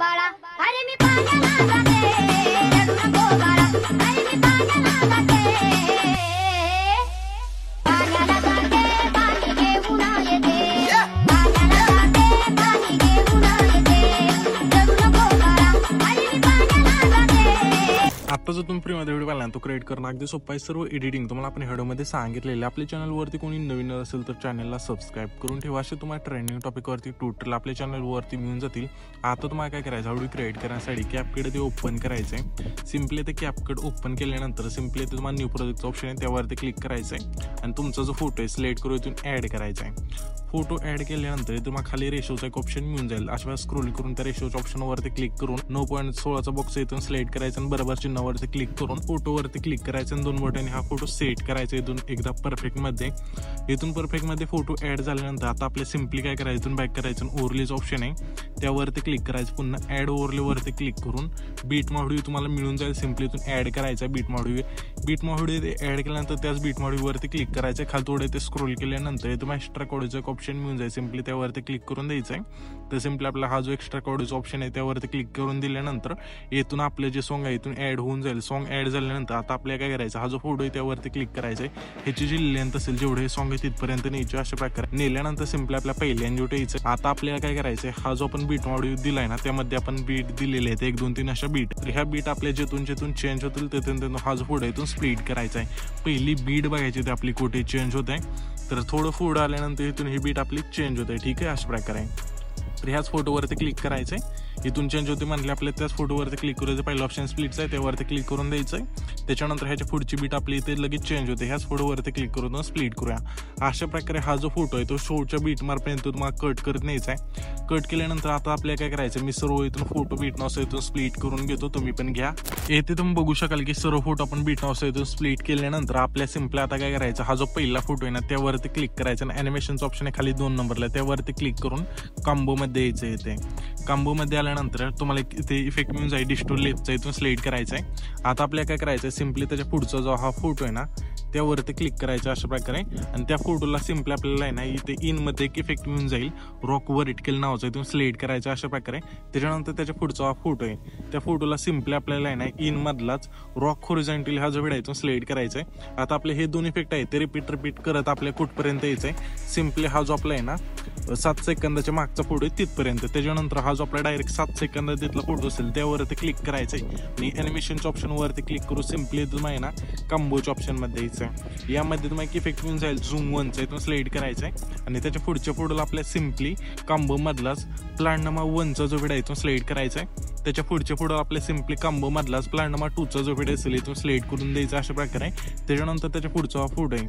बाळा, अरे मी पाण्याला जाते, रडू नको बाळा, अरे मी पाण्याला जाते, पाण्याला जाते, पाणी घेऊन येते, पाण्याला जाते, पाणी घेऊन येते, रडू नको बाळा, अरे मी पाण्याला जाते. आता जो तुम्ही फ्रीमध्ये व्हिडिओ पाहिला तो क्रिएट करणं अगदी सोपं आहे. सर्व एडिटिंग तुम्हाला आपण व्हिडिओमध्ये सांगितलेले. आपल्या चॅनलवरती कोणी नवीन असेल तर चॅनलला सबस्क्राईब करून ठेवा. असे तुम्हाला ट्रेंडिंग टॉपिकवरती ट्यूटोरियल आपल्या चॅनलवरती मिळून जातील. आता तुम्हाला काय करायचं, व्हिडिओ क्रिएट करण्यासाठी कॅपकट ते ओपन करायचं आहे. सिम्पली ते कॅपकट ओपन केल्यानंतर सिम्पली ते तुम्हाला न्यू प्रोजेक्टचं ऑप्शन आहे त्यावरती क्लिक करायचं आहे आणि तुमचा जो फोटो आहे सिलेक्ट करून इथून ॲड करायचा आहे. फोटो ॲड केल्यानंतर तुम्हाला खाली रेशोचा एक ऑप्शन मिळून जाईल. अशा वेळेस स्क्रोल करून त्या रेशोच्या ऑप्शनवरती क्लिक करून 9.16चा बॉक्स इथून सिलेक्ट करायचा आणि बरोबर चिन्हावरती क्लिक करून फोटोवरती क्लिक करायचं आणि 2 बोटांनी हा फोटो सेट करायचा इथून एकदा परफेक्टमध्ये. इथून परफेक्टमध्ये फोटो ॲड झाल्यानंतर आता आपल्या सिम्पली काय करायचं, इथून बॅक करायचं आणि ओव्हरलेचं ऑप्शन आहे त्यावरती क्लिक करायचं. पुन्हा ॲड ओव्हरलेवरती क्लिक करून बीट मॉड्यूल तुम्हाला मिळून जाईल. सिम्पली इथून ॲड करायचा बीट मॉड्यूल ते ॲड केल्यानंतर त्याच बीट मॉड्यूलवरती क्लिक करायचं. खाली थोडे ते स्क्रोल केल्यानंतर तुम्हाला एक्स्ट्रा कोडचं एक ऑप्शन मिळून जाईल. सिम्पली त्यावरती क्लिक करून द्यायचं आहे. तर सिम्पली आपला हा जो एक्स्ट्रा कोडचा ऑप्शन आहे त्यावरती क्लिक करून दिल्यानंतर इथून आपले जे सॉन्ग आहे इथून ॲड होऊन जाईल. सॉन्ग ॲड झाल्यानंतर आता आपल्याला काय करायचं, हा जो फोटो आहे त्यावरती क्लिक करायचं आहे. ह्याची जी लेंथ असेल जेवढे हे सॉन्ग आहे तिथपर्यंत न्यायची. अशा प्रकारे नेल्यानंतर सिम्पली आपल्या पहिल्या जो यायचं. आता आपल्याला काय करायचं, हा जो आपण बीट मॉड्यूल दिलाय ना त्यामध्ये आपण बीट दिलेले आहेत 1 2 3 अशा बीट. तर ह्या बीट आपल्या जेथून चेंज होतील तिथून हा जो फोटो आहे इथून स्प्लिट करायचा आहे. पहिली बीट बघायची ते आपली कुठे चेंज होत आहे. तर थोडं पुढं आल्यानंतर इथून ही बीट आपली चेंज होते. ठीक आहे, अशा प्रकारे. तर ह्याच फोटोवरती क्लिक करायचं आहे. इथून चेंज होते म्हणले आपल्या त्याच फोटोवरती क्लिक करायचं. पहिलं ऑप्शन स्प्लिटचं आहे त्यावरती क्लिक करून द्यायचं आहे. त्याच्यानंतर ह्याच्या पुढची बीट आपली इथे लगेच चेंज होते. ह्याच फोटोवरती क्लिक करून स्प्लिट करूया. अशा प्रकारे हा जो फोटो आहे तो शोच्या बीट मार्पर्यंत तुम्हाला कट करत न्यायचा आहे. कट केल्यानंतर आता आपल्याला काय करायचं, मी सर्व इथून फोटो बीट नावसा इथून स्प्लिट करून घेतो. तुम्ही पण घ्या. येथे तुम्ही बघू शकाल की सर्व फोटो आपण बीट नावसा इथून स्प्लिट केल्यानंतर आपल्या सिम्पली आता काय करायचं, हा जो पहिला फोटो आहे ना त्यावरती क्लिक करायचं आणि ॲनिमेशनचं ऑप्शन आहे खाली 2 नंबरला त्यावरती क्लिक करून कॉम्बोमध्ये यायचं. येते कॉम्बोमध्ये आल्यानंतर तुम्हाला इथे इफेक्ट मिळून जाईल. डिस्टोर लेफ्टचा इथून सिलेक्ट करायचा आहे. आता आपल्याला काय करायचं, सिम्पली त्याच्या पुढचा जो हा फोटो आहे ना त्यावरती क्लिक करायचं अशा प्रकारे आणि त्या फोटोला सिम्पली आपल्याला आहे ना इथे इनमध्ये एक इफेक्ट मिळून जाईल. रॉक वर्टिकल नावाचा इथून सिलेक्ट करायचं अशा प्रकारे. त्याच्यानंतर त्याच्या पुढचा हा फोटो आहे त्या फोटोला सिम्पली आपल्याला आहे ना इन मधलाच रॉक हॉरिझॉन्टली हा जो वेळ आहे इथून सिलेक्ट करायचा आहे. आता आपले हे 2 इफेक्ट आहेत ते रिपीट करत आपल्या कुठपर्यंत यायचं आहे. सिम्पली हा जो आपला आहे ना 7 सेकंदाच्या मागचा फोटो आहे तिथपर्यंत. त्याच्यानंतर हा जो आपला डायरेक्ट 7 सेकंद तिथला फोटो असेल त्यावरती क्लिक करायचं आहे आणि ॲनिमेशनच्या ऑप्शनवरती क्लिक करू सिम्पली तुम्हाला आहे ना कॉम्बोच्या ऑप्शनमध्ये यायचं आहे. यामध्ये तुम्हाला एक इफेक्ट मिळून जाईल झूम 1चा इथून सिलेक्ट करायचं आहे आणि त्याच्या पुढच्या फोटोला आपल्या सिम्पली कॉम्बो मधलाच प्लॅन नंबर 1चा जो व्हिडिओ इथून सिलेक्ट करायचा आहे. त्याच्या पुढच्या फोटो आपल्या सिम्पली कॉम्बो मधलाच प्लॅन नंबर 2चा जो व्हिडिओ असेल इथून सिलेक्ट करून द्यायचा अशा प्रकारे. त्याच्यानंतर त्याच्या पुढचा फोटो आहे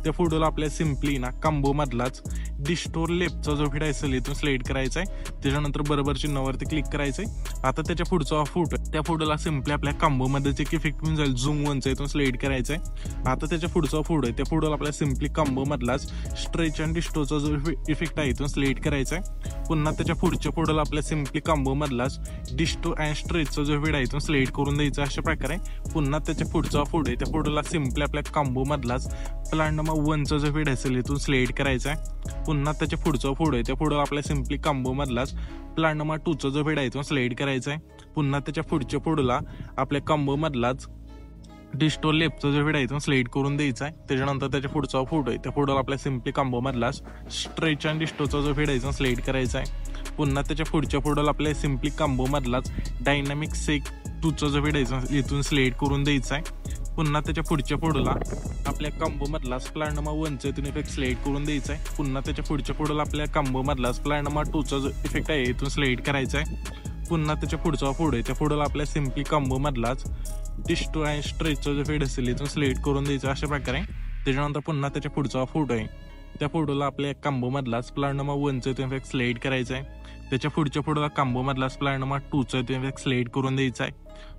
त्या फोटोला आपल्या सिम्पली ना कॉम्बो मधलाच डिस्टोर लेफ्टचा जो व्हिडिओ असेल इथून सिलेक्ट करायचा आहे. त्याच्यानंतर बरोबर चिन्हावरती क्लिक करायचं आहे. आता त्याच्या पुढचा फोटो त्या फोटोला सिम्पली आपल्या कॉम्बोमध्येच एक इफेक्ट मिळून जाईल झूम 1चा इथून सिलेक्ट करायचा आहे. आता त्याच्या पुढचा फोटो आहे त्या फोटोला आपल्या सिम्पली कॉम्बो मधलाच स्ट्रेच अँड डिस्टोरचा जो इफेक्ट आहे इथून सिलेक्ट करायचा आहे. पुन्हा त्याच्या पुढच्या फोटोला आपल्या सिम्पली कॉम्बो मधलाच डिस्टो अँड स्ट्रेचचा जो व्हिडिओ आहे इथून सिलेक्ट करून द्यायचा अशा प्रकारे. पुन्हा त्याच्या पुढचा फोटो आहे त्या फोटोला सिम्पली आपल्या कॉम्बो मधलाच प्लॅन नंबर 1चा जो व्हिडिओ असेल इथून सिलेक्ट करायचा आहे. पुन्हा त्याच्या पुढचा फोटो आहे त्या फोटोला आपल्या सिम्पली कॉम्बो मधलाच प्लॅन नंबर 2चा जो व्हिडिओ आहे इथून सिलेक्ट करायचा आहे. पुन्हा त्याच्या पुढच्या फोटोला आपल्या कॉम्बो मधलाच डिस्टोर लेफ्टचा जो व्हिडिओ आहे इथून सिलेक्ट करून द्यायचा आहे. त्याच्यानंतर त्याच्या पुढचा फोटो आहे त्या फोटोला आपल्या सिम्पली कॉम्बो मधलाच स्ट्रेच अँड डिस्टोरचा जो व्हिडिओ आहे इथून सिलेक्ट करायचा आहे. पुन्हा त्याच्या पुढच्या फोटोला आपल्या सिम्पली कॉम्बो मधलाच डायनामिक सेक 2चा जो व्हिडिओ इथून सिलेक्ट करून द्यायचा आहे. पुन्हा त्याच्या पुढच्या फोटोला आपल्या कॉम्बो मधला प्लॅन नंबर 1चा इथून इफेक्ट सिलेक्ट करून द्यायचा आहे. पुन्हा त्याच्या पुढच्या फोटोला आपल्या कॉम्बो मधला प्लॅन नंबर 2चा जो इफेक्ट आहे इथून सिलेक्ट करायचा आहे. पुन्हा त्याच्या पुढचा फोटो आहे त्या फोटोला आपल्या सिम्पली कॉम्बो मधलाच डिस्टो अँड स्ट्रेचचा जो फेड असेल इथून सिलेक्ट करून द्यायचा अशा प्रकारे. त्याच्यानंतर पुन्हा त्याच्या पुढचा फोटो आहे त्या फोटोला आपल्या कॉम्बो मधलाच प्लॅन नंबर 1चा इथून इफेक्ट सिलेक्ट करायचा आहे. त्याच्या पुढच्या फोटोला कॉम्बो मधलाच प्लॅन नंबर 2चा इथून इफेक्ट सिलेक्ट करून द्यायचा आहे.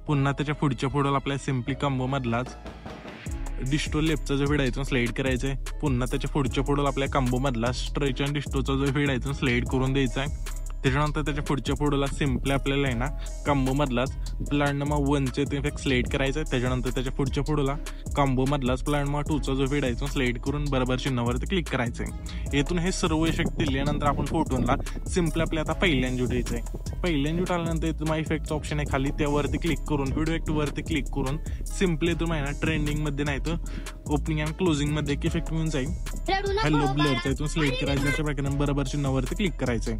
पुन्हा त्याच्या पुढच्या फोटोला आपल्या सिम्पली कॉम्बो मधलाच डिस्टो लेफ्टचा जो व्हिडिओ इथून सिलेक्ट करायचा आहे. पुन्हा त्याच्या पुढच्या फोटोला आपल्या कॉम्बो मधला स्ट्रेच अँड डिस्टोचा जो व्हिडिओ इथून सिलेक्ट करून द्यायचा आहे. त्याच्यानंतर त्याच्या पुढच्या फोटोला सिम्पली आपल्याला आहे ना कॉम्बो मधलाच प्लॅन नंबर 1चे ते इफेक्ट सिलेक्ट करायचं आहे. त्याच्यानंतर त्याच्या पुढच्या फोटोला कॉम्बो मधलाच प्लॅन नंबर 2चा जो फीड आहे तो सिलेक्ट करून बरोबर चिन्हावरती क्लिक करायचं आहे. येथून हे सर्व इफेक्ट दिल्यानंतर आपण फोटोला सिम्पली आपल्या आता पहिल्यांदा द्यायचं आहे. पहिल्यांदा आल्यानंतर इथं माझ्या इफेक्टचा ऑप्शन आहे खाली, त्यावरती क्लिक करून व्हिडिओ इफेक्ट वरती क्लिक करून सिम्पली तुम्ही ना ट्रेंडिंग मध्ये नाही तर ओपनिंग अँड क्लोजिंग मध्ये एक इफेक्ट मिळून जाईल. हॅलो ब्लरचा इथून सिलेक्ट करायचं, अशा प्रकारे बरोबर चिन्हावरती क्लिक करायचंय.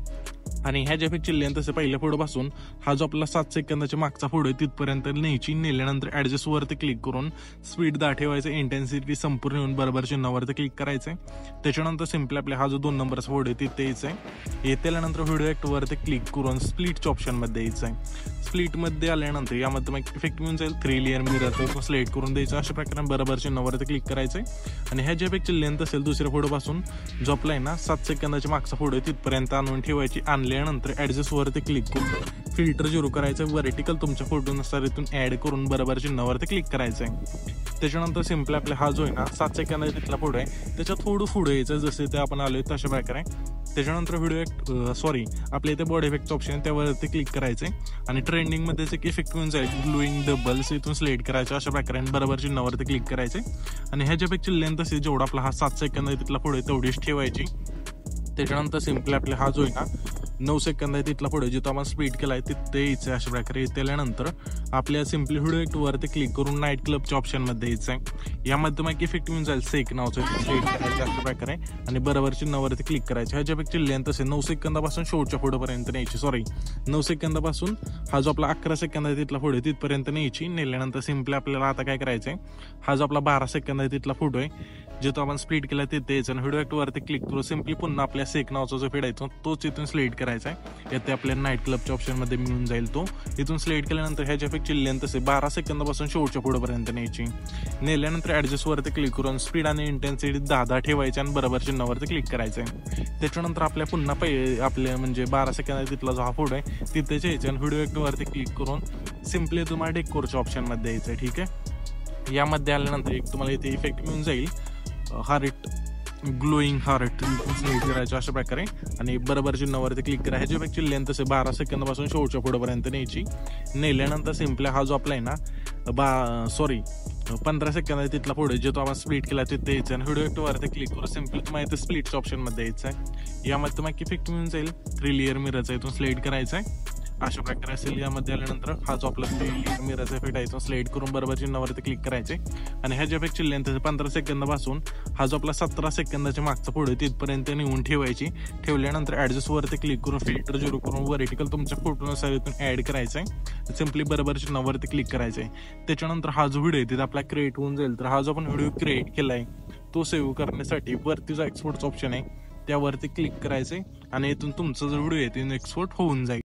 आणि ह्या ज्या इफेक्ट चिल्ले तसे पहिल्या फोटो पासून हा जो आपला 7 सेकंदाच्या मागचा फोटो आहे तिथपर्यंत न्यायची. नेल्यानंतर ऍडजस्ट वरती क्लिक करून स्पीड 10 ठेवायचं, इंटेन्सिटी संपूर्ण येऊन बरोबर चिन्हावरती क्लिक करायचंय. त्याच्यानंतर सिम्पली आपल्या हा जो 2 नंबरचा फोटो आहे तिथे यायचंय. येथे आल्यानंतर व्हिडिओ ऍक्ट वरती क्लिक करून स्प्लिटच्या ऑप्शन मध्ये यायचंय. स्प्लिट मध्ये आल्यानंतर यामध्ये मग इफेक्ट मिळून जाईल 3 लेअर मिरर सिलेक्ट करून द्यायचं, अशा प्रकारे बरोबर चिन्हावरती क्लिक करायचंय. आणि ह्या ज्या इफेक्टची लेंथ असेल दुसऱ्या फोटो पासून जो आपला आहे ना 7 सेकंदाच्या मागचा फोटो आहे तिथपर्यंत आणून ठेवायची. आणल्यानंतर ऍडजस्ट वरती क्लिक करून फिल्टर 0 करायचं, वर्टिकल तुमच्या फोटोनुसार इथून ऍड करून बरोबर चिन्हावरती क्लिक करायचंय. त्याच्यानंतर सिम्पली आपला हा जो आहे ना 7 सेकंदाचा तिथला फोटो आहे त्याच्यात थोडं पुढे यायचं जसे ते आपण आलोय तशा प्रकारे. त्याच्यानंतर व्हिडिओ आपल्या इथे बॉडी इफेक्टचं ऑप्शन आहे त्यावरती क्लिक करायचंय. आणि ट्रेंडिंग मध्ये एक इफेक्ट मिळून जाईल ग्लोईंग डबल्स, इथून सिलेक्ट करायचं, अशा प्रकारे बरोबर चिन्हावरती क्लिक करायचे. आणि ह्या ज्या इफेक्टची लेंथ असेल जेवढा आपला हा 7 सेकंद आहे तिथला फोटो आहे तेवढीच ठेवायची. त्याच्यानंतर सिम्पली आपला हा जो आहे ना 9 सेकंद आहे तिथला फोटो जिथं आपण स्पीड केलाय तिथे यायचं, अशा प्रकारे. त्यानंतर आपल्या सिम्पली व्हिडिओ इफेक्ट वरती क्लिक करून नाईट क्लबच्या ऑप्शन मध्ये यायचंय. यामध्ये मग इफेक्ट मिळून जाईल सेक नावचं, सिलेक्ट करायचं अशा प्रकारे आणि बरोबर चिन्हावरती क्लिक करायचं. ह्याच्या इफेक्टची लेंथ असेल 9 सेकंदापासून शेवटच्या फोटोपर्यंत न्यायची. 9 सेकंदापासून हा जो आपला 11 सेकंद आहे तिथला फोटो आहे तिथपर्यंत न्यायची. नेल्यानंतर सिम्पली आपल्याला आता काय करायचंय, हा जो आपला 12 सेकंद आहे तिथला फोटो आहे जिथं आपण स्पीड केला तिथे यायचं आणि व्हिडिओ इफेक्ट वरती क्लिक करून सिम्पली पुन्हा आपल्या सेक नावचा जो फीड आहे तोच इथून सिलेक्ट करायचा आहे. यात आपल्या नाईट क्लबच्या ऑप्शन मध्ये मिळून जाईल तो. इथून सिलेक्ट केल्यानंतर ह्याच्या इफेक्टची लेंथ असेल 12 सेकंदापासून शेवटच्या फोटोपर्यंत न्यायची. नेल्यानंतर ऍडजस्ट वरती क्लिक करून स्पीड आणि इंटेन्सिटी 10 ठेवायची आणि बरोबर चिन्हावरती क्लिक करायचंय. त्याच्यानंतर आपल्या पुन्हा आपले म्हणजे 12 सेकंद तिथला जो हा फोटो आहे तिथेच यायचं आणि व्हिडिओ इफेक्ट वरती क्लिक करून सिम्पली तुम्हाला डेकोरच्या ऑप्शन मध्ये यायचंय. ठीक आहे, यामध्ये आल्यानंतर एक तुम्हाला इथे इफेक्ट मिळून जाईल हार्ट, ग्लोईंग हार्ट सिलेक्ट करायचं अशा प्रकारे आणि बरोबर चिन्हावरती क्लिक करा. ह्याची इफेक्टची लेंथ असेल 12 सेकंदापासून शेवटच्या फोटोपर्यंत न्यायची. नेल्यानंतर सिम्पली हा जो आपला आहे ना 15 सेकंद आहे तिथला फोटो जे तो आपण स्प्लिट केला तिथे यायचं आणि व्हिडिओ इफेक्ट वरती क्लिक करून सिम्पली तुम्हाला इथे स्प्लिटच्या ऑप्शन मध्ये यायचं आहे. यामध्ये तुम्हाला इफेक्ट मिळून जाईल 3 लेअर मिररचा, इथून सिलेक्ट करायचं आहे अशा प्रकारे असेल. यामध्ये आल्यानंतर हा जो आपला 3 लेअर मिररचा इफेक्ट आहे तो सिलेक्ट करून बरोबर चिन्हावरती क्लिक करायचे. आणि ह्या ज्या इफेक्टची लेंथ 15 सेकंदापासून हा जो आपला 17 सेकंदाच्या मागचा फोटो तिथपर्यंत नेऊन ठेवायची. ठेवल्यानंतर ऍडजस्ट वरती क्लिक करून फिल्टर 0 करून वर्टिकल तुमच्या फोटोनुसार इथून ऍड करायचंय. सिम्पली बरोबर चिन्हावरती क्लिक करायचंय. त्याच्यानंतर हा जो व्हिडिओ आहे तिथे आपला क्रिएट होऊन जाईल. तर हा जो आपण व्हिडिओ क्रिएट केलाय तो सेव्ह करण्यासाठी वरती जो एक्सपोर्टचा ऑप्शन आहे त्यावरती क्लिक करायचंय आणि इथून तुमचा जो व्हिडिओ आहे तो एक्सपोर्ट होऊन जाईल.